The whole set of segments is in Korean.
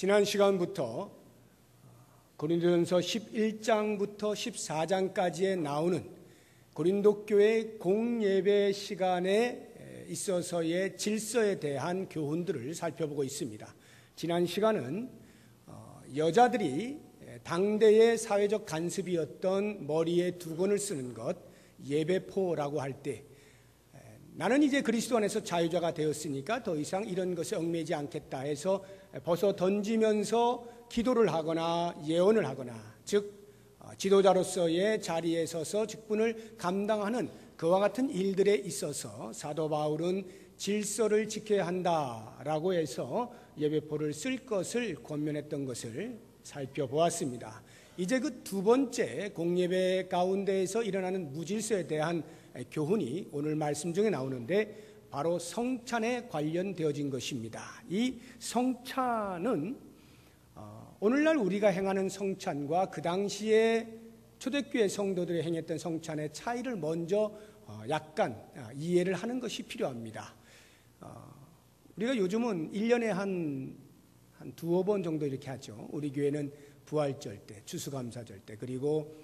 지난 시간부터 고린도전서 11장부터 14장까지에 나오는 고린도 교회 공예배 시간에 있어서의 질서에 대한 교훈들을 살펴보고 있습니다. 지난 시간은 여자들이 당대의 사회적 간습이었던 머리에 두건을 쓰는 것, 예배포라고 할 때 나는 이제 그리스도 안에서 자유자가 되었으니까 더 이상 이런 것에 얽매이지 않겠다 해서 벗어 던지면서 기도를 하거나 예언을 하거나, 즉 지도자로서의 자리에 서서 직분을 감당하는 그와 같은 일들에 있어서 사도 바울은 질서를 지켜야 한다라고 해서 예배포를 쓸 것을 권면했던 것을 살펴보았습니다. 이제 그 두 번째 공예배 가운데에서 일어나는 무질서에 대한 교훈이 오늘 말씀 중에 나오는데 바로 성찬에 관련되어진 것입니다. 이 성찬은 오늘날 우리가 행하는 성찬과 그 당시에 초대교회 성도들이 행했던 성찬의 차이를 먼저 약간 이해를 하는 것이 필요합니다. 우리가 요즘은 1년에 한 두어 번 정도 이렇게 하죠. 우리 교회는 부활절 때, 추수감사절 때, 그리고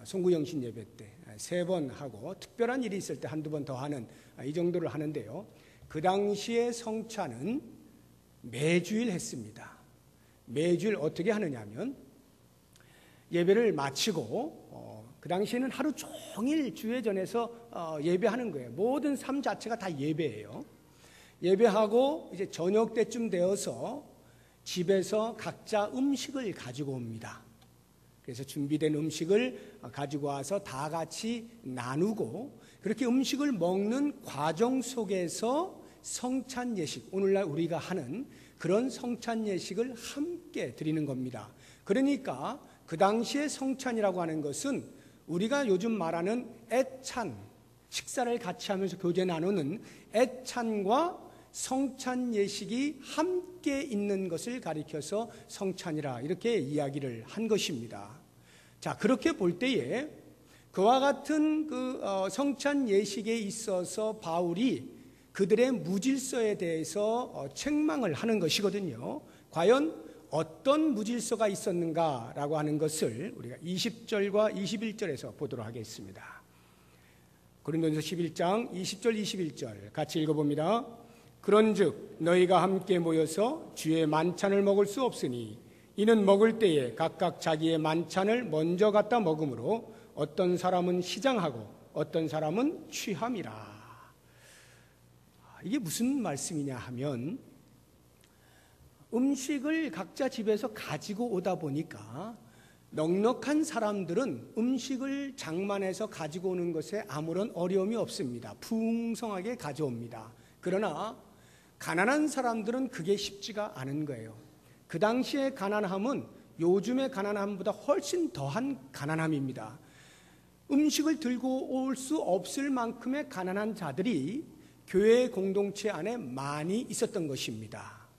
송구영신 예배 때 3번 하고 특별한 일이 있을 때 한두 번 더 하는 이 정도를 하는데요. 그 당시에 성찬은 매주일 했습니다. 매주일 어떻게 하느냐 하면 예배를 마치고 그 당시에는 하루 종일 주회전에서 예배하는 거예요. 모든 삶 자체가 다 예배예요. 예배하고 이제 저녁 때쯤 되어서 집에서 각자 음식을 가지고 옵니다. 그래서 준비된 음식을 가지고 와서 다 같이 나누고 그렇게 음식을 먹는 과정 속에서 성찬 예식, 오늘날 우리가 하는 그런 성찬 예식을 함께 드리는 겁니다. 그러니까 그 당시에 성찬이라고 하는 것은 우리가 요즘 말하는 애찬, 식사를 같이 하면서 교제 나누는 애찬과 성찬 예식이 함께 있는 것을 가리켜서 성찬이라 이렇게 이야기를 한 것입니다. 자, 그렇게 볼 때에 그와 같은 성찬 예식에 있어서 바울이 그들의 무질서에 대해서 책망을 하는 것이거든요. 과연 어떤 무질서가 있었는가라고 하는 것을 우리가 20절과 21절에서 보도록 하겠습니다. 고린도전서 11장 20절 21절 같이 읽어봅니다. 그런즉 너희가 함께 모여서 주의 만찬을 먹을 수 없으니 이는 먹을 때에 각각 자기의 만찬을 먼저 갖다 먹으므로 어떤 사람은 시장하고 어떤 사람은 취함이라. 이게 무슨 말씀이냐 하면 음식을 각자 집에서 가지고 오다 보니까 넉넉한 사람들은 음식을 장만해서 가지고 오는 것에 아무런 어려움이 없습니다. 풍성하게 가져옵니다. 그러나 가난한 사람들은 그게 쉽지가 않은 거예요. 그 당시의 가난함은 요즘의 가난함보다 훨씬 더한 가난함입니다. 음식을 들고 올 수 없을 만큼의 가난한 자들이 교회 공동체 안에 많이 있었던 것입니다.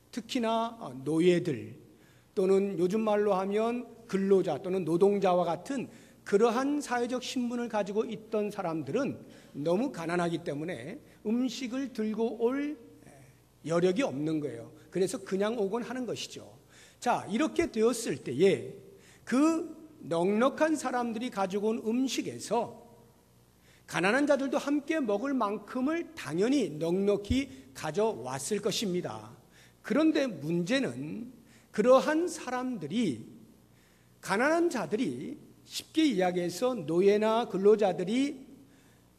특히나 노예들 또는 요즘 말로 하면 근로자 또는 노동자와 같은 그러한 사회적 신분을 가지고 있던 사람들은 너무 가난하기 때문에 음식을 들고 올 여력이 없는 거예요. 그래서 그냥 오곤 하는 것이죠. 자, 이렇게 되었을 때에 그 넉넉한 사람들이 가지고 온 음식에서 가난한 자들도 함께 먹을 만큼을 당연히 넉넉히 가져왔을 것입니다. 그런데 문제는 그러한 사람들이, 가난한 자들이, 쉽게 이야기해서 노예나 근로자들이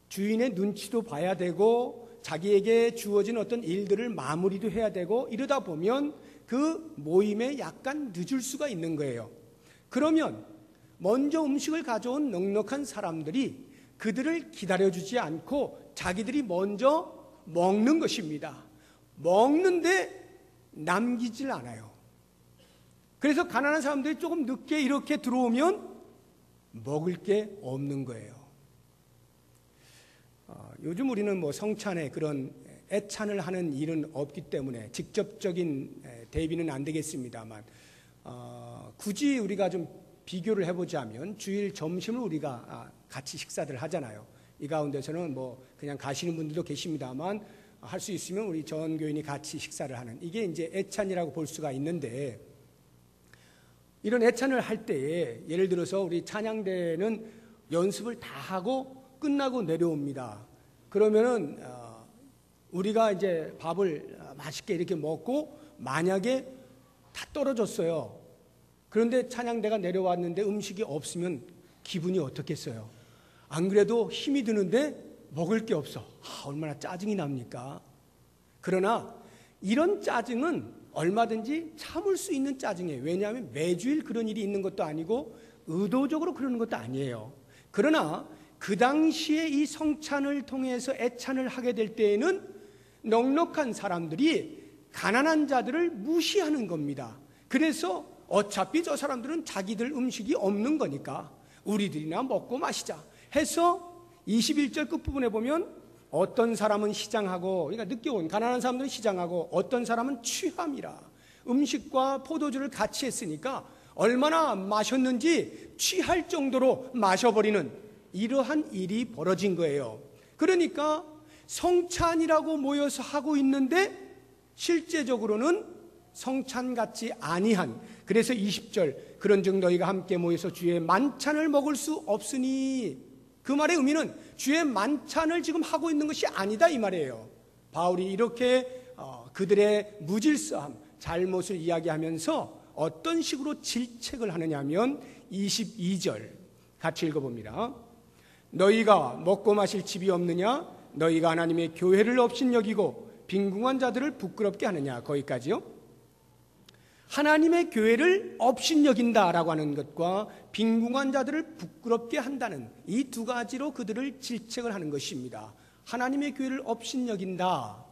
주인의 눈치도 봐야 되고 자기에게 주어진 어떤 일들을 마무리도 해야 되고 이러다 보면 그 모임에 약간 늦을 수가 있는 거예요. 그러면 먼저 음식을 가져온 넉넉한 사람들이 그들을 기다려주지 않고 자기들이 먼저 먹는 것입니다. 먹는데 남기질 않아요. 그래서 가난한 사람들이 조금 늦게 이렇게 들어오면 먹을 게 없는 거예요. 요즘 우리는 뭐 성찬에 그런 애찬을 하는 일은 없기 때문에 직접적인 대비는 안 되겠습니다만 굳이 우리가 좀 비교를 해보자면 주일 점심을 우리가 같이 식사들 하잖아요. 이 가운데서는 뭐 그냥 가시는 분들도 계십니다만 할 수 있으면 우리 전 교인이 같이 식사를 하는, 이게 이제 애찬이라고 볼 수가 있는데, 이런 애찬을 할 때에 예를 들어서 우리 찬양대는 연습을 다 하고 끝나고 내려옵니다. 그러면은 우리가 이제 밥을 맛있게 이렇게 먹고 만약에 다 떨어졌어요. 그런데 찬양대가 내려왔는데 음식이 없으면 기분이 어떻겠어요? 안 그래도 힘이 드는데 먹을 게 없어. 얼마나 짜증이 납니까? 그러나 이런 짜증은 얼마든지 참을 수 있는 짜증이에요. 왜냐하면 매주일 그런 일이 있는 것도 아니고 의도적으로 그러는 것도 아니에요. 그러나 그 당시에 이 성찬을 통해서 애찬을 하게 될 때에는 넉넉한 사람들이 가난한 자들을 무시하는 겁니다. 그래서 어차피 저 사람들은 자기들 음식이 없는 거니까 우리들이나 먹고 마시자 해서 21절 끝부분에 보면 어떤 사람은 시장하고, 그러니까 늦게 온 가난한 사람들은 시장하고 어떤 사람은 취함이라. 음식과 포도주를 같이 했으니까 얼마나 마셨는지 취할 정도로 마셔버리는 이러한 일이 벌어진 거예요. 그러니까 성찬이라고 모여서 하고 있는데 실제적으로는 성찬 같지 아니한, 그래서 20절 그런즉 너희가 함께 모여서 주의 만찬을 먹을 수 없으니, 그 말의 의미는 주의 만찬을 지금 하고 있는 것이 아니다 이 말이에요. 바울이 이렇게 그들의 무질서함, 잘못을 이야기하면서 어떤 식으로 질책을 하느냐 하면 22절 같이 읽어봅니다. 너희가 먹고 마실 집이 없느냐? 너희가 하나님의 교회를 업신여기고 빈궁한 자들을 부끄럽게 하느냐? 거기까지요. 하나님의 교회를 업신여긴다라고 하는 것과 빈궁한 자들을 부끄럽게 한다는 이 두 가지로 그들을 질책을 하는 것입니다. 하나님의 교회를 업신여긴다.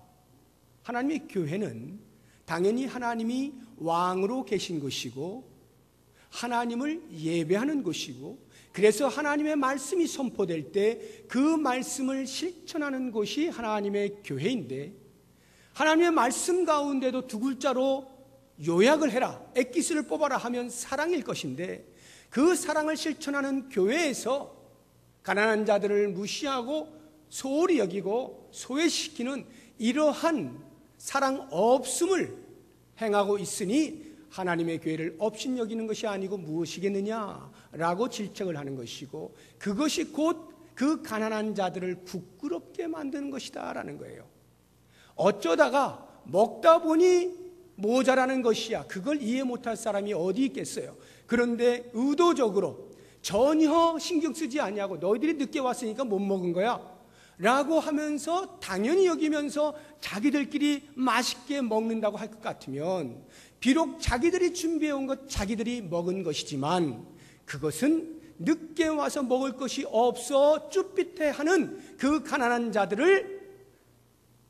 하나님의 교회는 당연히 하나님이 왕으로 계신 것이고 하나님을 예배하는 것이고, 그래서 하나님의 말씀이 선포될 때 그 말씀을 실천하는 것이 하나님의 교회인데, 하나님의 말씀 가운데도 두 글자로 요약을 해라, 엑기스를 뽑아라 하면 사랑일 것인데, 그 사랑을 실천하는 교회에서 가난한 자들을 무시하고 소홀히 여기고 소외시키는 이러한 사랑 없음을 행하고 있으니 하나님의 교회를 업신여기는 것이 아니고 무엇이겠느냐라고 질책을 하는 것이고, 그것이 곧 그 가난한 자들을 부끄럽게 만드는 것이다 라는 거예요. 어쩌다가 먹다 보니 모자라는 것이야, 그걸 이해 못할 사람이 어디 있겠어요. 그런데 의도적으로 전혀 신경 쓰지 아니하고 너희들이 늦게 왔으니까 못 먹은 거야 라고 하면서 당연히 여기면서 자기들끼리 맛있게 먹는다고 할 것 같으면, 비록 자기들이 준비해온 것 자기들이 먹은 것이지만 그것은 늦게 와서 먹을 것이 없어 쭈삣해하는 그 가난한 자들을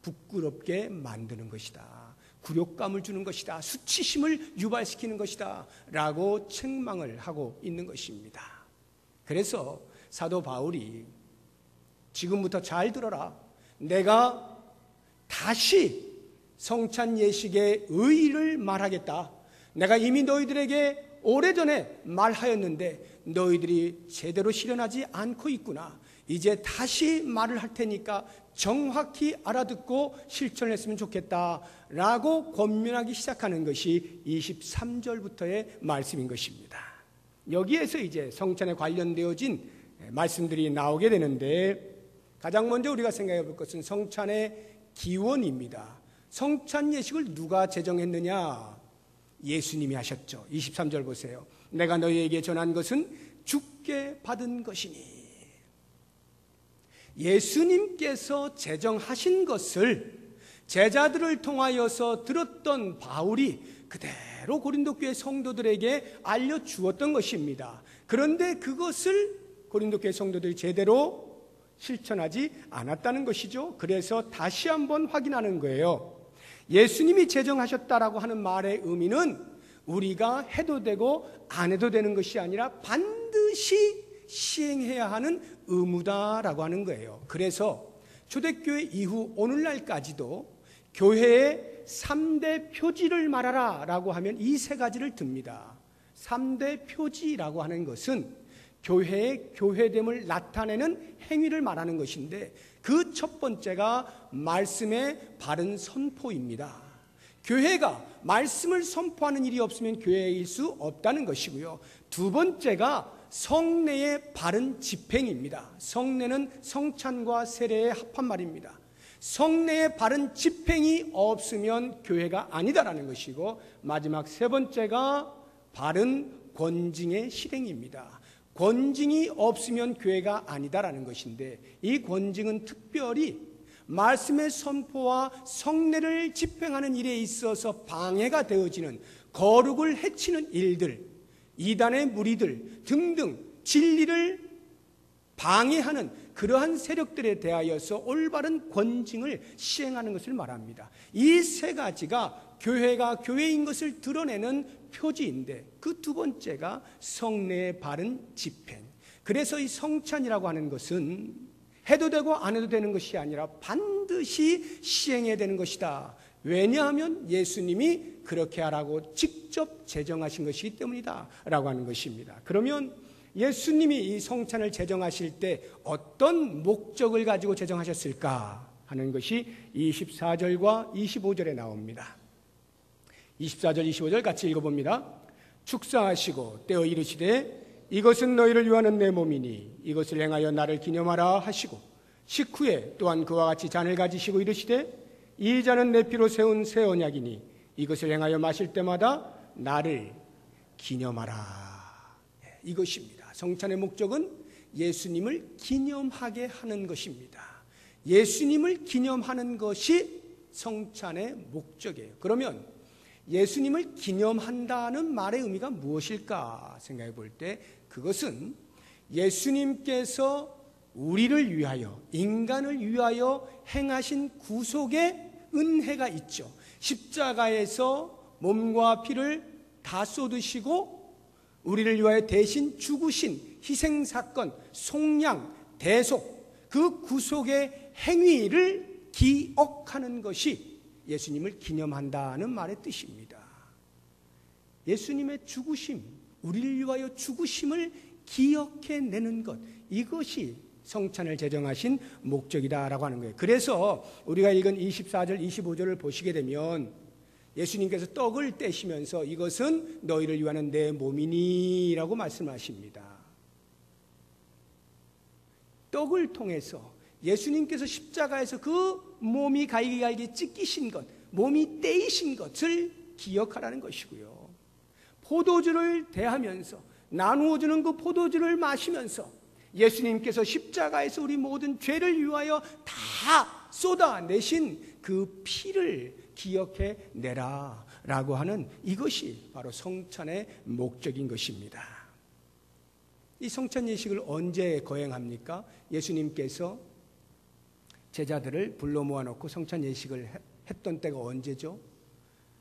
부끄럽게 만드는 것이다, 굴욕감을 주는 것이다, 수치심을 유발시키는 것이다 라고 책망을 하고 있는 것입니다. 그래서 사도 바울이 지금부터 잘 들어라, 내가 다시 성찬 예식의 의의를 말하겠다. 내가 이미 너희들에게 오래전에 말하였는데 너희들이 제대로 실현하지 않고 있구나. 이제 다시 말을 할 테니까 정확히 알아듣고 실천했으면 좋겠다 라고 권면하기 시작하는 것이 23절부터의 말씀인 것입니다. 여기에서 이제 성찬에 관련되어진 말씀들이 나오게 되는데, 가장 먼저 우리가 생각해 볼 것은 성찬의 기원입니다. 성찬 예식을 누가 제정했느냐? 예수님이 하셨죠. 23절 보세요. 내가 너희에게 전한 것은 주께 받은 것이니. 예수님께서 제정하신 것을 제자들을 통하여서 들었던 바울이 그대로 고린도 교회 성도들에게 알려주었던 것입니다. 그런데 그것을 고린도 교회 성도들이 제대로 실천하지 않았다는 것이죠. 그래서 다시 한번 확인하는 거예요. 예수님이 제정하셨다라고 하는 말의 의미는 우리가 해도 되고 안 해도 되는 것이 아니라 반드시 시행해야 하는 의무다라고 하는 거예요. 그래서 초대교회 이후 오늘날까지도 교회의 3대 표지를 말하라 라고 하면 이 세 가지를 듭니다. 3대 표지라고 하는 것은 교회의 교회됨을 나타내는 행위를 말하는 것인데, 그 첫 번째가 말씀의 바른 선포입니다. 교회가 말씀을 선포하는 일이 없으면 교회일 수 없다는 것이고요. 두 번째가 성례의 바른 집행입니다. 성례는 성찬과 세례의 합한 말입니다. 성례의 바른 집행이 없으면 교회가 아니다라는 것이고, 마지막 세 번째가 바른 권징의 실행입니다. 권징이 없으면 교회가 아니다라는 것인데, 이 권징은 특별히 말씀의 선포와 성례를 집행하는 일에 있어서 방해가 되어지는, 거룩을 해치는 일들, 이단의 무리들 등등 진리를 방해하는 그러한 세력들에 대하여서 올바른 권징을 시행하는 것을 말합니다. 이 세 가지가 교회가 교회인 것을 드러내는 표지인데, 그 두 번째가 성례의 바른 집행. 그래서 이 성찬이라고 하는 것은 해도 되고 안 해도 되는 것이 아니라 반드시 시행해야 되는 것이다. 왜냐하면 예수님이 그렇게 하라고 직접 제정하신 것이기 때문이다 라고 하는 것입니다. 그러면 예수님이 이 성찬을 제정하실 때 어떤 목적을 가지고 제정하셨을까 하는 것이 24절과 25절에 나옵니다. 24절 25절 같이 읽어봅니다. 축사하시고 떼어 이르시되 이것은 너희를 위하는 내 몸이니 이것을 행하여 나를 기념하라 하시고, 식후에 또한 그와 같이 잔을 가지시고 이르시되 이 잔은 내 피로 세운 새 언약이니 이것을 행하여 마실 때마다 나를 기념하라. 이것입니다. 성찬의 목적은 예수님을 기념하게 하는 것입니다. 예수님을 기념하는 것이 성찬의 목적이에요. 그러면 예수님을 기념한다는 말의 의미가 무엇일까 생각해 볼 때, 그것은 예수님께서 우리를 위하여, 인간을 위하여 행하신 구속의 은혜가 있죠. 십자가에서 몸과 피를 다 쏟으시고 우리를 위하여 대신 죽으신 희생사건, 속량, 대속, 그 구속의 행위를 기억하는 것이 예수님을 기념한다는 말의 뜻입니다. 예수님의 죽으심, 우리를 위하여 죽으심을 기억해내는 것, 이것이 성찬을 제정하신 목적이다라고 하는 거예요. 그래서 우리가 읽은 24절, 25절을 보시게 되면 예수님께서 떡을 떼시면서 이것은 너희를 위하는 내 몸이니 라고 말씀하십니다. 떡을 통해서 예수님께서 십자가에서 그 몸이 갈기갈기 찢기신 것, 몸이 떼이신 것을 기억하라는 것이고요. 포도주를 대하면서 나누어주는 그 포도주를 마시면서 예수님께서 십자가에서 우리 모든 죄를 위하여 다 쏟아내신 그 피를 기억해내라 라고 하는, 이것이 바로 성찬의 목적인 것입니다. 이 성찬 예식을 언제 거행합니까? 예수님께서 제자들을 불러 모아놓고 성찬 예식을 했던 때가 언제죠?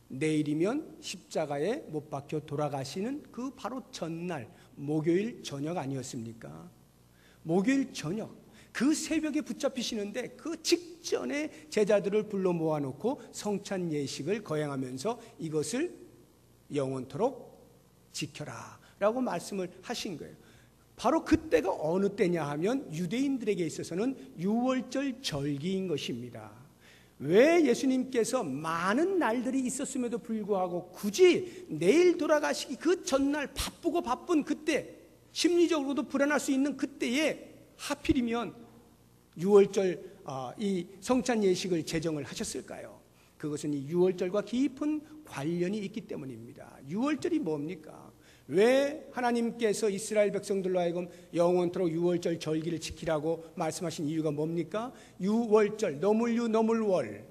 내일이면 십자가에 못 박혀 돌아가시는 그 바로 전날, 목요일 저녁 아니었습니까? 목요일 저녁, 그 새벽에 붙잡히시는데 그 직전에 제자들을 불러 모아놓고 성찬 예식을 거행하면서 이것을 영원토록 지켜라 라고 말씀을 하신 거예요. 바로 그때가 어느 때냐 하면 유대인들에게 있어서는 유월절 절기인 것입니다. 왜 예수님께서 많은 날들이 있었음에도 불구하고 굳이 내일 돌아가시기 그 전날 바쁘고 바쁜 그때, 심리적으로도 불안할 수 있는 그때에 하필이면 유월절 이 성찬 예식을 제정을 하셨을까요? 그것은 이 유월절과 깊은 관련이 있기 때문입니다. 유월절이 뭡니까? 왜 하나님께서 이스라엘 백성들로 하여금 영원토록 유월절 절기를 지키라고 말씀하신 이유가 뭡니까? 유월절, 너물유 너물월,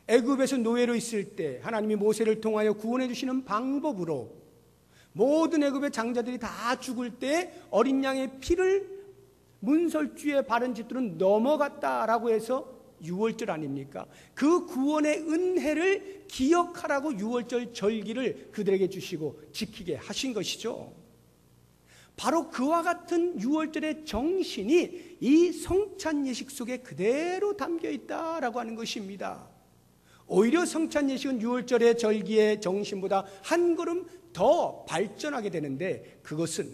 애굽에서 노예로 있을 때 하나님이 모세를 통하여 구원해 주시는 방법으로 모든 애굽의 장자들이 다 죽을 때 어린 양의 피를 문설주에 바른 집들은 넘어갔다라고 해서 유월절 아닙니까? 그 구원의 은혜를 기억하라고 유월절 절기를 그들에게 주시고 지키게 하신 것이죠. 바로 그와 같은 유월절의 정신이 이 성찬 예식 속에 그대로 담겨 있다라고 하는 것입니다. 오히려 성찬 예식은 유월절의 절기의 정신보다 한 걸음 더 발전하게 되는데, 그것은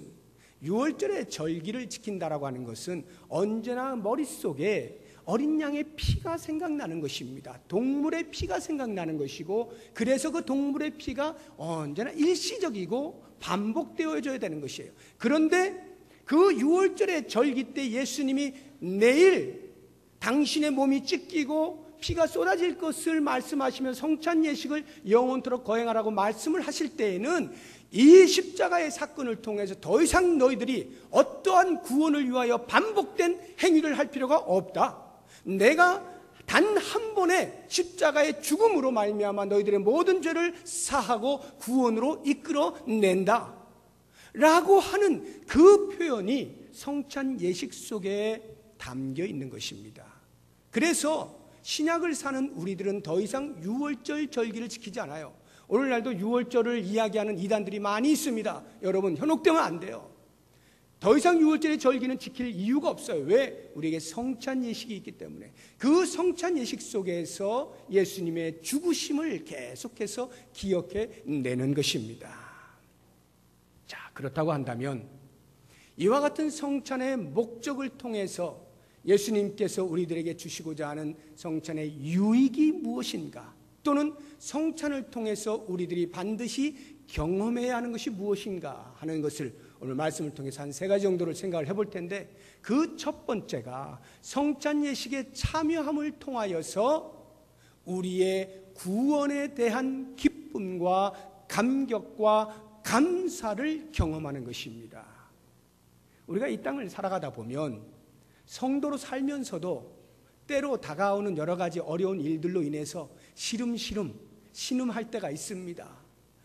유월절의 절기를 지킨다라고 하는 것은 언제나 머릿속에 어린 양의 피가 생각나는 것입니다. 동물의 피가 생각나는 것이고, 그래서 그 동물의 피가 언제나 일시적이고 반복되어져야 되는 것이에요. 그런데 그 유월절의 절기 때 예수님이 내일 당신의 몸이 찢기고 피가 쏟아질 것을 말씀하시며 성찬 예식을 영원토록 거행하라고 말씀을 하실 때에는 이 십자가의 사건을 통해서 더 이상 너희들이 어떠한 구원을 위하여 반복된 행위를 할 필요가 없다. 내가 단 한 번의 십자가의 죽음으로 말미암아 너희들의 모든 죄를 사하고 구원으로 이끌어낸다 라고 하는 그 표현이 성찬 예식 속에 담겨 있는 것입니다. 그래서 신약을 사는 우리들은 더 이상 유월절 절기를 지키지 않아요. 오늘날도 유월절을 이야기하는 이단들이 많이 있습니다. 여러분, 현혹되면 안 돼요. 더 이상 유월절의 절기는 지킬 이유가 없어요. 왜? 우리에게 성찬 예식이 있기 때문에. 그 성찬 예식 속에서 예수님의 죽으심을 계속해서 기억해 내는 것입니다. 자, 그렇다고 한다면 이와 같은 성찬의 목적을 통해서 예수님께서 우리들에게 주시고자 하는 성찬의 유익이 무엇인가? 또는 성찬을 통해서 우리들이 반드시 경험해야 하는 것이 무엇인가 하는 것을 오늘 말씀을 통해서 한 3가지 정도를 생각을 해볼 텐데, 그 첫 번째가 성찬 예식에 참여함을 통하여서 우리의 구원에 대한 기쁨과 감격과 감사를 경험하는 것입니다. 우리가 이 땅을 살아가다 보면 성도로 살면서도 때로 다가오는 여러 가지 어려운 일들로 인해서 시름시름 신음할 때가 있습니다.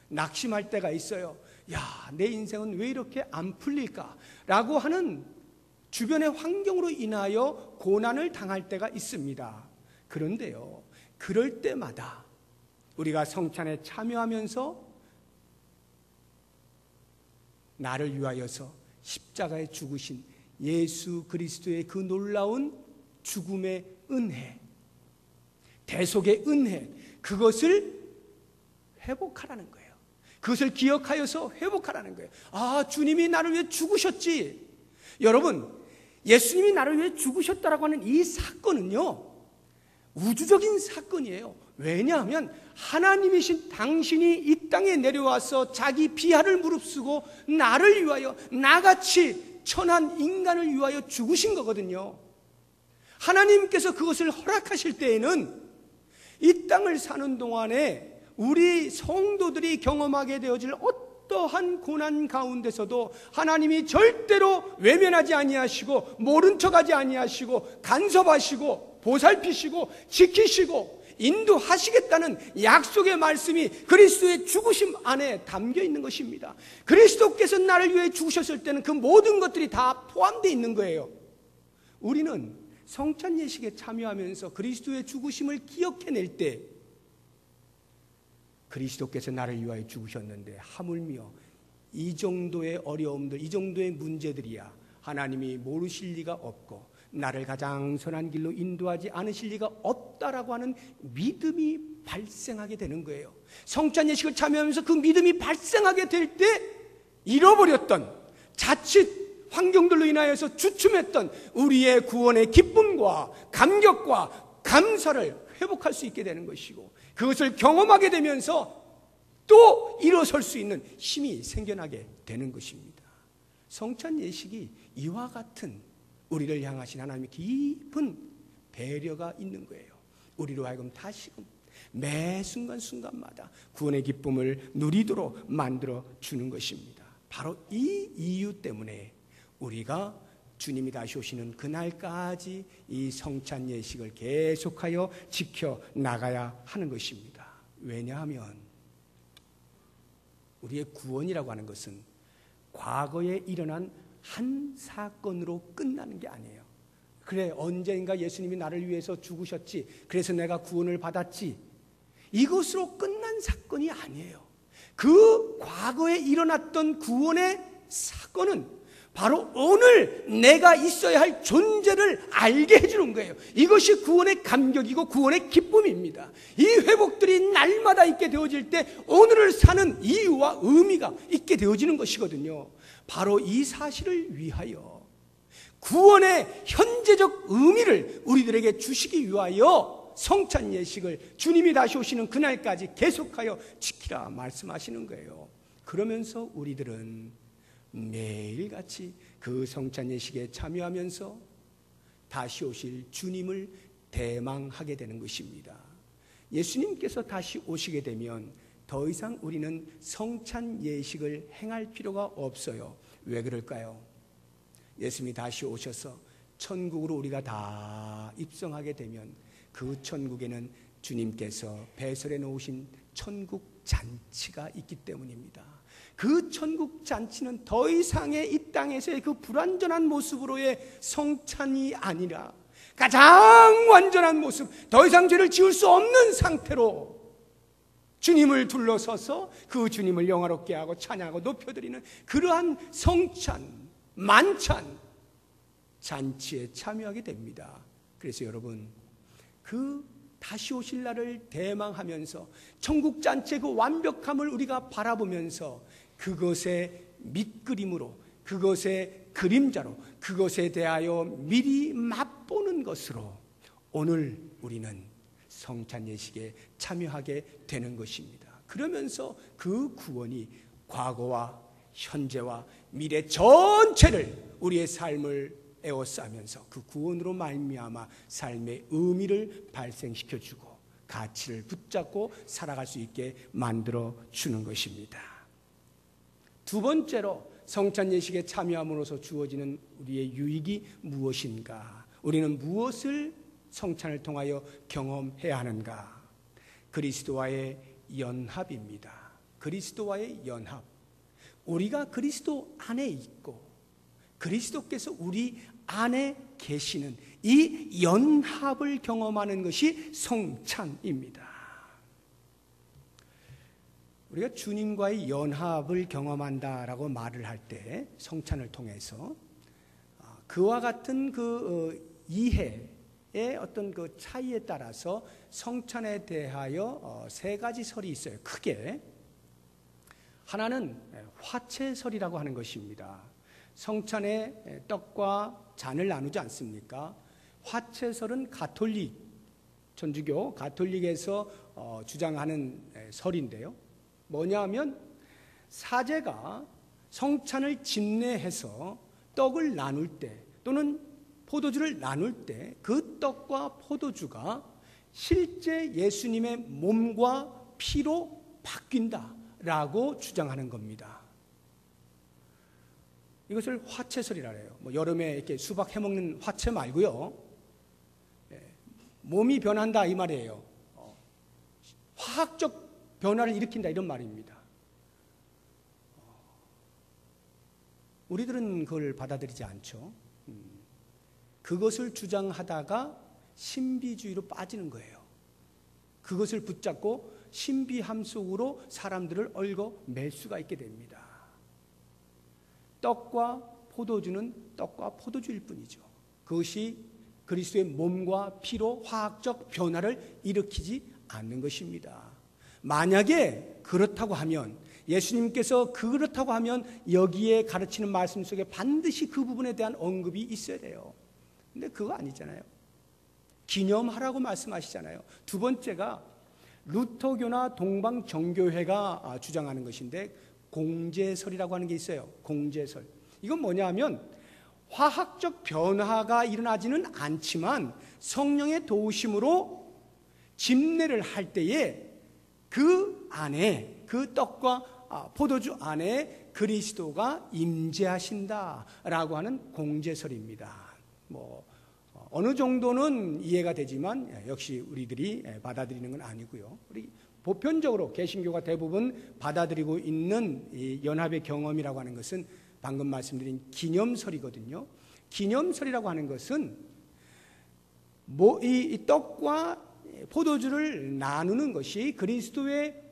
낙심할 때가 있어요. 야, 내 인생은 왜 이렇게 안 풀릴까? 라고 하는 주변의 환경으로 인하여 고난을 당할 때가 있습니다. 그런데요, 그럴 때마다 우리가 성찬에 참여하면서 나를 위하여서 십자가에 죽으신 예수 그리스도의 그 놀라운 죽음의 은혜, 대속의 은혜, 그것을 회복하라는 거예요. 그것을 기억하여서 회복하라는 거예요. 아, 주님이 나를 위해 죽으셨지. 여러분, 예수님이 나를 위해 죽으셨다라고 하는 이 사건은요, 우주적인 사건이에요. 왜냐하면 하나님이신 당신이 이 땅에 내려와서 자기 비하를 무릅쓰고 나를 위하여, 나같이 천한 인간을 위하여 죽으신 거거든요. 하나님께서 그것을 허락하실 때에는 이 땅을 사는 동안에 우리 성도들이 경험하게 되어질 어떠한 고난 가운데서도 하나님이 절대로 외면하지 아니하시고 모른 척하지 아니하시고 간섭하시고 보살피시고 지키시고 인도하시겠다는 약속의 말씀이 그리스도의 죽으심 안에 담겨 있는 것입니다. 그리스도께서 나를 위해 죽으셨을 때는 그 모든 것들이 다 포함되어 있는 거예요. 우리는 성찬 예식에 참여하면서 그리스도의 죽으심을 기억해낼 때, 그리스도께서 나를 위하여 죽으셨는데 하물며 이 정도의 어려움들, 이 정도의 문제들이야 하나님이 모르실 리가 없고 나를 가장 선한 길로 인도하지 않으실 리가 없다라고 하는 믿음이 발생하게 되는 거예요. 성찬 예식을 참여하면서 그 믿음이 발생하게 될 때 잃어버렸던, 자칫 환경들로 인하여서 주춤했던 우리의 구원의 기쁨과 감격과 감사를 회복할 수 있게 되는 것이고, 그것을 경험하게 되면서 또 일어설 수 있는 힘이 생겨나게 되는 것입니다. 성찬 예식이 이와 같은 우리를 향하신 하나님의 깊은 배려가 있는 거예요. 우리로 하여금 다시금 매 순간순간마다 구원의 기쁨을 누리도록 만들어 주는 것입니다. 바로 이 이유 때문에 우리가 주님이 다시 오시는 그날까지 이 성찬 예식을 계속하여 지켜나가야 하는 것입니다. 왜냐하면 우리의 구원이라고 하는 것은 과거에 일어난 한 사건으로 끝나는 게 아니에요. 그래, 언젠가 예수님이 나를 위해서 죽으셨지, 그래서 내가 구원을 받았지, 이것으로 끝난 사건이 아니에요. 그 과거에 일어났던 구원의 사건은 바로 오늘 내가 있어야 할 존재를 알게 해주는 거예요. 이것이 구원의 감격이고 구원의 기쁨입니다. 이 회복들이 날마다 있게 되어질 때 오늘을 사는 이유와 의미가 있게 되어지는 것이거든요. 바로 이 사실을 위하여 구원의 현재적 의미를 우리들에게 주시기 위하여 성찬 예식을 주님이 다시 오시는 그날까지 계속하여 지키라 말씀하시는 거예요. 그러면서 우리들은 매일같이 그 성찬 예식에 참여하면서 다시 오실 주님을 대망하게 되는 것입니다. 예수님께서 다시 오시게 되면 더 이상 우리는 성찬 예식을 행할 필요가 없어요. 왜 그럴까요? 예수님이 다시 오셔서 천국으로 우리가 다 입성하게 되면 그 천국에는 주님께서 배설해 놓으신 천국 잔치가 있기 때문입니다. 그 천국 잔치는 더 이상의 이 땅에서의 그 불완전한 모습으로의 성찬이 아니라 가장 완전한 모습, 더 이상 죄를 지을 수 없는 상태로 주님을 둘러서서 그 주님을 영화롭게 하고 찬양하고 높여드리는 그러한 성찬, 만찬, 잔치에 참여하게 됩니다. 그래서 여러분, 그 다시 오실 날을 대망하면서 천국 잔치의 그 완벽함을 우리가 바라보면서 그것의 밑그림으로, 그것의 그림자로, 그것에 대하여 미리 맛보는 것으로 오늘 우리는 성찬 예식에 참여하게 되는 것입니다. 그러면서 그 구원이 과거와 현재와 미래 전체를 우리의 삶을 에워싸면서 그 구원으로 말미암아 삶의 의미를 발생시켜주고 가치를 붙잡고 살아갈 수 있게 만들어 주는 것입니다. 두 번째로 성찬 예식에 참여함으로써 주어지는 우리의 유익이 무엇인가? 우리는 무엇을 성찬을 통하여 경험해야 하는가? 그리스도와의 연합입니다. 그리스도와의 연합. 우리가 그리스도 안에 있고 그리스도께서 우리 안에 계시는 이 연합을 경험하는 것이 성찬입니다. 우리가 주님과의 연합을 경험한다라고 말을 할 때 성찬을 통해서 그와 같은 그 이해의 어떤 그 차이에 따라서 성찬에 대하여 세 가지 설이 있어요. 크게 하나는 화채설이라고 하는 것입니다. 성찬에 떡과 잔을 나누지 않습니까? 화채설은 가톨릭, 천주교 가톨릭에서 주장하는 설인데요. 뭐냐 하면 사제가 성찬을 집례해서 떡을 나눌 때 또는 포도주를 나눌 때 그 떡과 포도주가 실제 예수님의 몸과 피로 바뀐다라고 주장하는 겁니다. 이것을 화채설이라 해요. 여름에 이렇게 수박 해먹는 화채 말고요. 몸이 변한다 이 말이에요. 화학적 변화를 일으킨다 이런 말입니다. 우리들은 그걸 받아들이지 않죠. 그것을 주장하다가 신비주의로 빠지는 거예요. 그것을 붙잡고 신비함 속으로 사람들을 얽어맬 수가 있게 됩니다. 떡과 포도주는 떡과 포도주일 뿐이죠. 그것이 그리스도의 몸과 피로 화학적 변화를 일으키지 않는 것입니다. 만약에 그렇다고 하면 예수님께서 그렇다고 하면 여기에 가르치는 말씀 속에 반드시 그 부분에 대한 언급이 있어야 돼요. 근데 그거 아니잖아요. 기념하라고 말씀하시잖아요. 두 번째가 루터교나 동방정교회가 주장하는 것인데 공제설이라고 하는 게 있어요. 공제설. 이건 뭐냐 하면 화학적 변화가 일어나지는 않지만 성령의 도우심으로 집례를 할 때에 그 안에 그 떡과 포도주 안에 그리스도가 임재하신다라고 하는 공제설입니다. 어느 정도는 이해가 되지만 역시 우리들이 받아들이는 건 아니고요. 우리 보편적으로 개신교가 대부분 받아들이고 있는 이 연합의 경험이라고 하는 것은 방금 말씀드린 기념설이거든요. 기념설이라고 하는 것은 이 떡과 포도주를 나누는 것이 그리스도의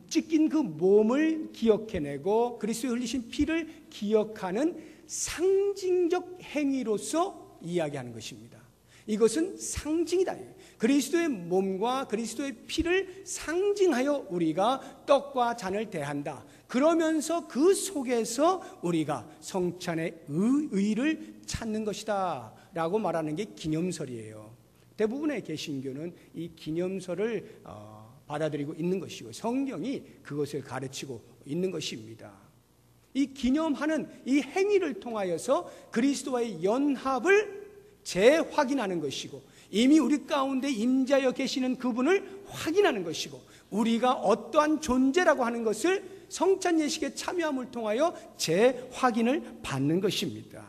찢긴 그 몸을 기억해내고 그리스도의 흘리신 피를 기억하는 상징적 행위로서 이야기하는 것입니다. 이것은 상징이다. 그리스도의 몸과 그리스도의 피를 상징하여 우리가 떡과 잔을 대한다. 그러면서 그 속에서 우리가 성찬의 의의를 찾는 것이다 라고 말하는 게 기념설이에요. 대부분의 개신교는 이 기념설을 받아들이고 있는 것이고 성경이 그것을 가르치고 있는 것입니다. 이 기념하는 이 행위를 통하여서 그리스도와의 연합을 재확인하는 것이고 이미 우리 가운데 임재하여 계시는 그분을 확인하는 것이고 우리가 어떠한 존재라고 하는 것을 성찬 예식에 참여함을 통하여 재확인을 받는 것입니다.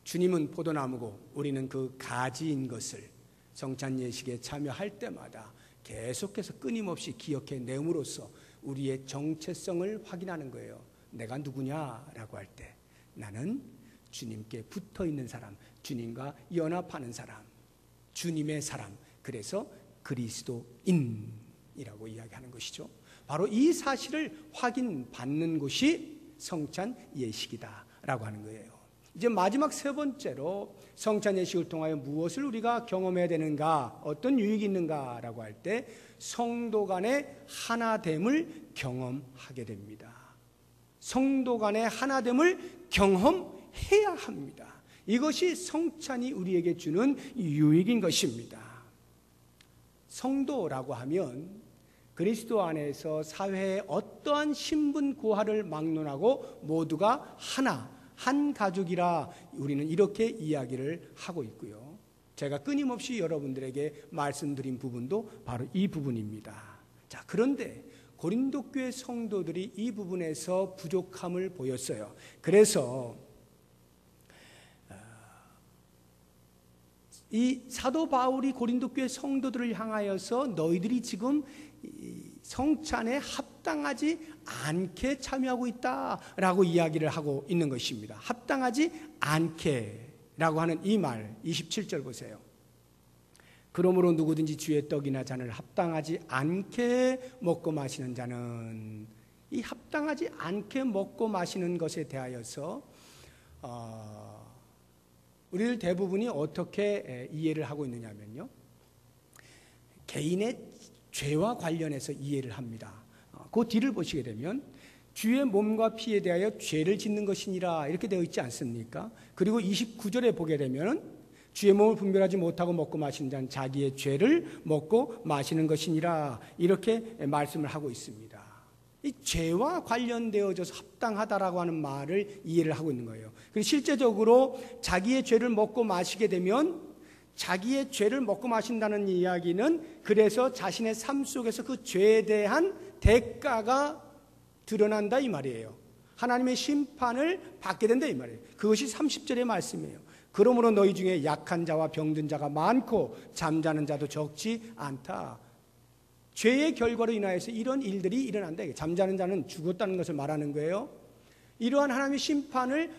주님은 포도나무고 우리는 그 가지인 것을 성찬 예식에 참여할 때마다 계속해서 끊임없이 기억해 내음으로써 우리의 정체성을 확인하는 거예요. 내가 누구냐라고 할 때 나는 주님께 붙어 있는 사람, 주님과 연합하는 사람, 주님의 사람, 그래서 그리스도인이라고 이야기하는 것이죠. 바로 이 사실을 확인받는 곳이 성찬 예식이다라고 하는 거예요. 이제 마지막 세 번째로 성찬 예식을 통하여 무엇을 우리가 경험해야 되는가, 어떤 유익이 있는가라고 할 때 성도 간의 하나됨을 경험하게 됩니다. 성도 간의 하나됨을 경험해야 합니다. 이것이 성찬이 우리에게 주는 유익인 것입니다. 성도라고 하면 그리스도 안에서 사회의 어떠한 신분 고하를 막론하고 모두가 하나, 한 가족이라 우리는 이렇게 이야기를 하고 있고요. 제가 끊임없이 여러분들에게 말씀드린 부분도 바로 이 부분입니다. 자, 그런데 고린도 교회 성도들이 이 부분에서 부족함을 보였어요. 그래서 이 사도 바울이 고린도 교회 성도들을 향하여서 너희들이 지금 성찬에 합당하지 않게 참여하고 있다라고 이야기를 하고 있는 것입니다. 합당하지 않게라고 하는 이 말 27절 보세요. 그러므로 누구든지 주의 떡이나 잔을 합당하지 않게 먹고 마시는 자는, 이 합당하지 않게 먹고 마시는 것에 대하여서 우리들 대부분이 어떻게 이해를 하고 있느냐면요, 개인의 죄와 관련해서 이해를 합니다. 그 뒤를 보시게 되면 주의 몸과 피에 대하여 죄를 짓는 것이니라 이렇게 되어 있지 않습니까? 그리고 29절에 보게 되면 주의 몸을 분별하지 못하고 먹고 마시는 자는 자기의 죄를 먹고 마시는 것이니라 이렇게 말씀을 하고 있습니다. 이 죄와 관련되어져서 합당하다라고 하는 말을 이해를 하고 있는 거예요. 그리고 실제적으로 자기의 죄를 먹고 마시게 되면 자기의 죄를 먹고 마신다는 이야기는 그래서 자신의 삶 속에서 그 죄에 대한 대가가 드러난다 이 말이에요. 하나님의 심판을 받게 된다 이 말이에요. 그것이 30절의 말씀이에요. 그러므로 너희 중에 약한 자와 병든 자가 많고 잠자는 자도 적지 않다. 죄의 결과로 인하여서 이런 일들이 일어난다. 잠자는 자는 죽었다는 것을 말하는 거예요. 이러한 하나님의 심판을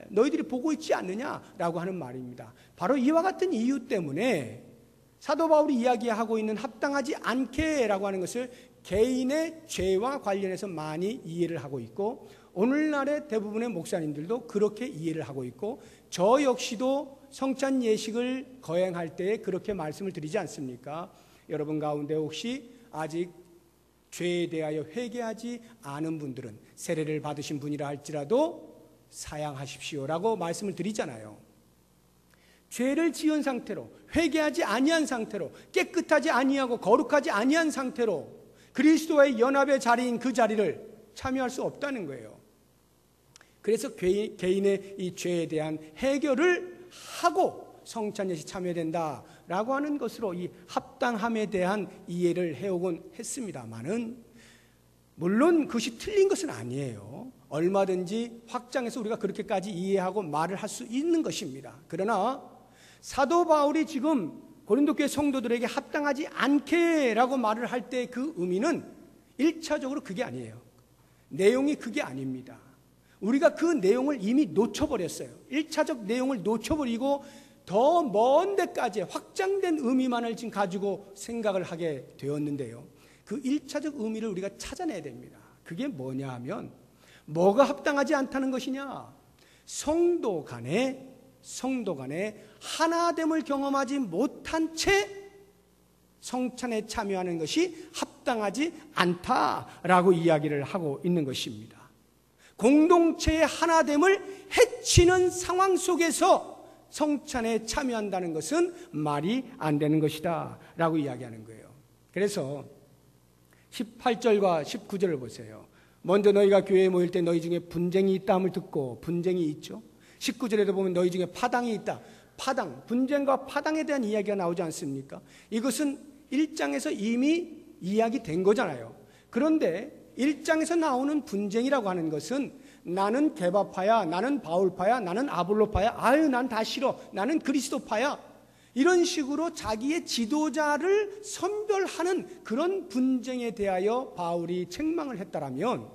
너희들이 보고 있지 않느냐라고 하는 말입니다. 바로 이와 같은 이유 때문에 사도 바울이 이야기하고 있는 합당하지 않게라고 하는 것을 개인의 죄와 관련해서 많이 이해를 하고 있고, 오늘날의 대부분의 목사님들도 그렇게 이해를 하고 있고, 저 역시도 성찬 예식을 거행할 때 그렇게 말씀을 드리지 않습니까? 여러분 가운데 혹시 아직 죄에 대하여 회개하지 않은 분들은 세례를 받으신 분이라 할지라도 사양하십시오라고 말씀을 드리잖아요. 죄를 지은 상태로, 회개하지 아니한 상태로, 깨끗하지 아니하고 거룩하지 아니한 상태로 그리스도와의 연합의 자리인 그 자리를 참여할 수 없다는 거예요. 그래서 개인의 이 죄에 대한 해결을 하고 성찬 예식 참여해야 된다라고 하는 것으로 이 합당함에 대한 이해를 해오곤 했습니다만은, 물론 그것이 틀린 것은 아니에요. 얼마든지 확장해서 우리가 그렇게까지 이해하고 말을 할 수 있는 것입니다. 그러나 사도 바울이 지금 고린도 교회 성도들에게 합당하지 않게라고 말을 할 때 그 의미는 1차적으로 그게 아니에요. 내용이 그게 아닙니다. 우리가 그 내용을 이미 놓쳐버렸어요. 1차적 내용을 놓쳐버리고 더 먼 데까지 확장된 의미만을 지금 가지고 생각을 하게 되었는데요. 그 1차적 의미를 우리가 찾아내야 됩니다. 그게 뭐냐 하면 뭐가 합당하지 않다는 것이냐? 성도 간에 하나됨을 경험하지 못한 채 성찬에 참여하는 것이 합당하지 않다라고 이야기를 하고 있는 것입니다. 공동체의 하나됨을 해치는 상황 속에서 성찬에 참여한다는 것은 말이 안 되는 것이다 라고 이야기하는 거예요. 그래서 18절과 19절을 보세요. 먼저 너희가 교회에 모일 때 너희 중에 분쟁이 있다함을 듣고, 분쟁이 있죠. 19절에도 보면 너희 중에 파당이 있다. 파당, 분쟁과 파당에 대한 이야기가 나오지 않습니까? 이것은 1장에서 이미 이야기된 거잖아요. 그런데 1장에서 나오는 분쟁이라고 하는 것은 나는 게바파야, 나는 바울파야, 나는 아볼로파야, 아유 난 다 싫어, 나는 그리스도파야, 이런 식으로 자기의 지도자를 선별하는 그런 분쟁에 대하여 바울이 책망을 했다라면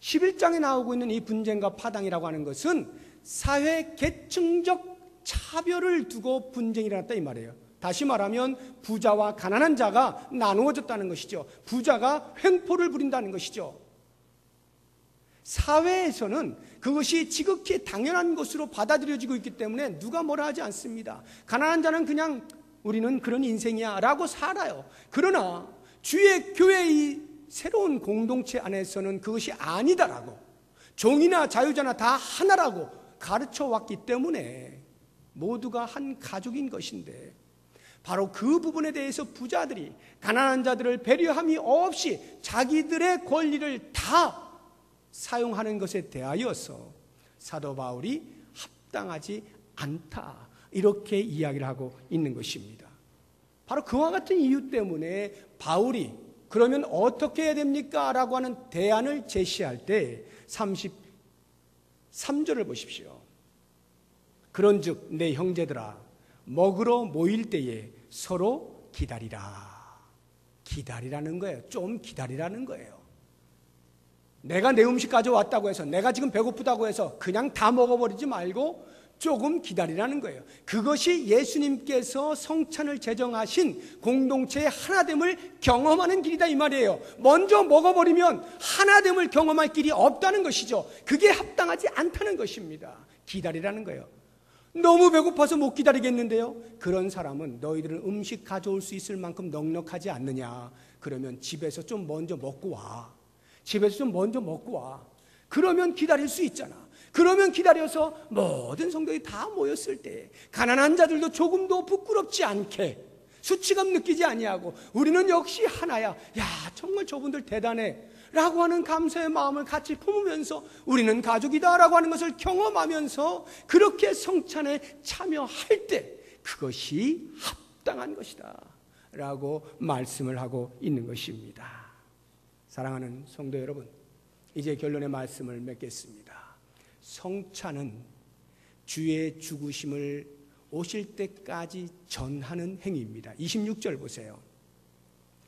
11장에 나오고 있는 이 분쟁과 파당이라고 하는 것은 사회 계층적 차별을 두고 분쟁이 일어났다 이 말이에요. 다시 말하면 부자와 가난한 자가 나누어졌다는 것이죠. 부자가 횡포를 부린다는 것이죠. 사회에서는 그것이 지극히 당연한 것으로 받아들여지고 있기 때문에 누가 뭐라 하지 않습니다. 가난한 자는 그냥 우리는 그런 인생이야 라고 살아요. 그러나 주의 교회의 새로운 공동체 안에서는 그것이 아니다라고, 종이나 자유자나 다 하나라고 가르쳐 왔기 때문에 모두가 한 가족인 것인데, 바로 그 부분에 대해서 부자들이 가난한 자들을 배려함이 없이 자기들의 권리를 다 사용하는 것에 대하여서 사도 바울이 합당하지 않다 이렇게 이야기를 하고 있는 것입니다. 바로 그와 같은 이유 때문에 바울이 그러면 어떻게 해야 됩니까? 라고 하는 대안을 제시할 때 33절을 보십시오. 그런즉 내 형제들아 먹으러 모일 때에 서로 기다리라. 기다리라는 거예요. 좀 기다리라는 거예요. 내가 내 음식 가져왔다고 해서, 내가 지금 배고프다고 해서 그냥 다 먹어버리지 말고 조금 기다리라는 거예요. 그것이 예수님께서 성찬을 제정하신 공동체의 하나됨을 경험하는 길이다 이 말이에요. 먼저 먹어버리면 하나됨을 경험할 길이 없다는 것이죠. 그게 합당하지 않다는 것입니다. 기다리라는 거예요. 너무 배고파서 못 기다리겠는데요. 그런 사람은 너희들은 음식 가져올 수 있을 만큼 넉넉하지 않느냐. 그러면 집에서 좀 먼저 먹고 와. 집에서 좀 먼저 먹고 와. 그러면 기다릴 수 있잖아. 그러면 기다려서 모든 성도들이 다 모였을 때 가난한 자들도 조금도 부끄럽지 않게 수치감 느끼지 아니하고 우리는 역시 하나야. 야 정말 저분들 대단해 라고 하는 감사의 마음을 같이 품으면서 우리는 가족이다 라고 하는 것을 경험하면서 그렇게 성찬에 참여할 때 그것이 합당한 것이다 라고 말씀을 하고 있는 것입니다. 사랑하는 성도 여러분, 이제 결론의 말씀을 맺겠습니다. 성찬은 주의 죽으심을 오실 때까지 전하는 행위입니다. 26절 보세요.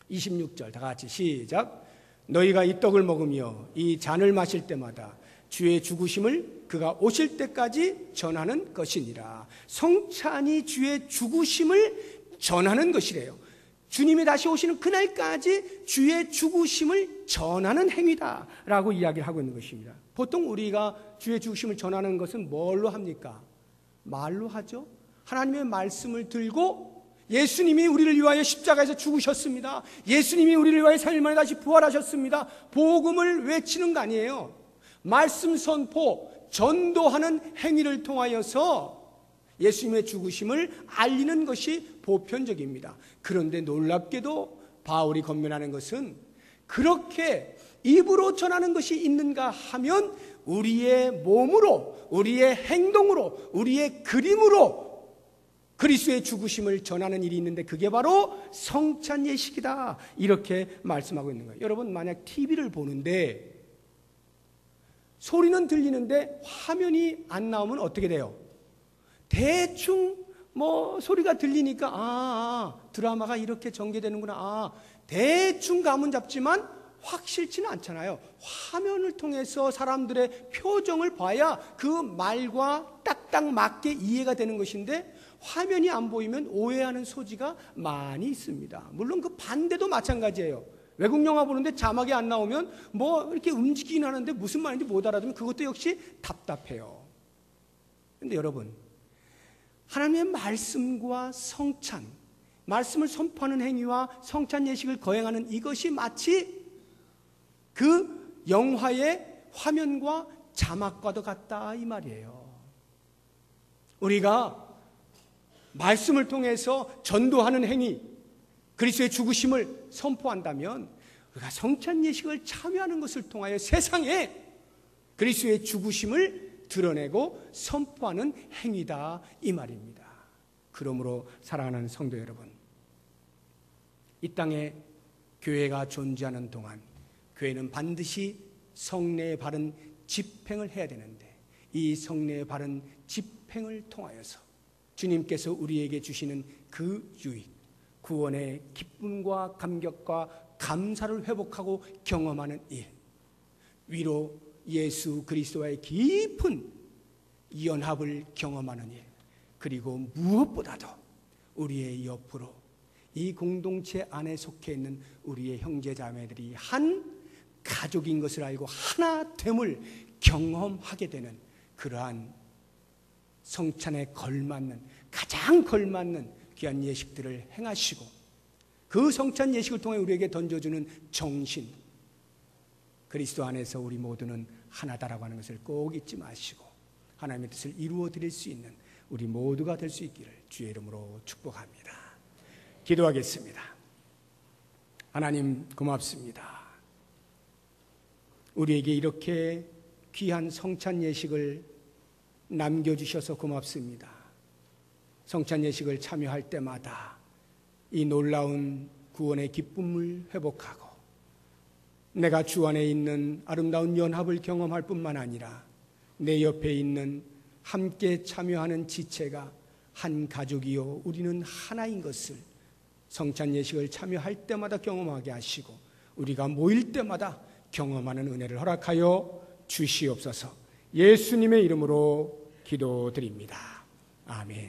26절 다 같이 시작. 너희가 이 떡을 먹으며 이 잔을 마실 때마다 주의 죽으심을 그가 오실 때까지 전하는 것이니라. 성찬이 주의 죽으심을 전하는 것이래요. 주님이 다시 오시는 그날까지 주의 죽으심을 전하는 행위다라고 이야기를 하고 있는 것입니다. 보통 우리가 주의 죽으심을 전하는 것은 뭘로 합니까? 말로 하죠. 하나님의 말씀을 들고 예수님이 우리를 위하여 십자가에서 죽으셨습니다. 예수님이 우리를 위하여 3일 만에 다시 부활하셨습니다. 복음을 외치는 거 아니에요. 말씀 선포, 전도하는 행위를 통하여서 예수님의 죽으심을 알리는 것이 보편적입니다. 그런데 놀랍게도 바울이 권면하는 것은 그렇게 입으로 전하는 것이 있는가 하면 우리의 몸으로, 우리의 행동으로, 우리의 그림으로 그리스도의 죽으심을 전하는 일이 있는데 그게 바로 성찬 예식이다 이렇게 말씀하고 있는 거예요. 여러분 만약 TV를 보는데 소리는 들리는데 화면이 안 나오면 어떻게 돼요? 대충 소리가 들리니까 드라마가 이렇게 전개되는구나, 대충 감은 잡지만 확실치는 않잖아요. 화면을 통해서 사람들의 표정을 봐야 그 말과 딱딱 맞게 이해가 되는 것인데 화면이 안 보이면 오해하는 소지가 많이 있습니다. 물론 그 반대도 마찬가지예요. 외국 영화 보는데 자막이 안 나오면 뭐 이렇게 움직이긴 하는데 무슨 말인지 못 알아들으면 그것도 역시 답답해요. 그런데 여러분, 하나님의 말씀과 성찬, 말씀을 선포하는 행위와 성찬 예식을 거행하는 이것이 마치 그 영화의 화면과 자막과도 같다 이 말이에요. 우리가 말씀을 통해서 전도하는 행위, 그리스도의 죽으심을 선포한다면 우리가 성찬 예식을 참여하는 것을 통하여 세상에 그리스도의 죽으심을 드러내고 선포하는 행위다 이 말입니다. 그러므로 사랑하는 성도 여러분, 이 땅에 교회가 존재하는 동안 교회는 반드시 성례의 바른 집행을 해야 되는데, 이 성례의 바른 집행을 통하여서 주님께서 우리에게 주시는 그 유익, 구원의 기쁨과 감격과 감사를 회복하고 경험하는 일, 위로 예수 그리스도와의 깊은 연합을 경험하는 일, 그리고 무엇보다도 우리의 옆으로 이 공동체 안에 속해 있는 우리의 형제자매들이 한 가족인 것을 알고 하나됨을 경험하게 되는 그러한 성찬에 걸맞는, 가장 걸맞는 귀한 예식들을 행하시고, 그 성찬 예식을 통해 우리에게 던져주는 정신, 그리스도 안에서 우리 모두는 하나다라고 하는 것을 꼭 잊지 마시고 하나님의 뜻을 이루어 드릴 수 있는 우리 모두가 될 수 있기를 주의 이름으로 축복합니다. 기도하겠습니다. 하나님 고맙습니다. 우리에게 이렇게 귀한 성찬 예식을 남겨주셔서 고맙습니다. 성찬 예식을 참여할 때마다 이 놀라운 구원의 기쁨을 회복하고 내가 주 안에 있는 아름다운 연합을 경험할 뿐만 아니라 내 옆에 있는 함께 참여하는 지체가 한 가족이요 우리는 하나인 것을 성찬 예식을 참여할 때마다 경험하게 하시고 우리가 모일 때마다 경험하는 은혜를 허락하여 주시옵소서. 예수님의 이름으로 기도드립니다. 아멘.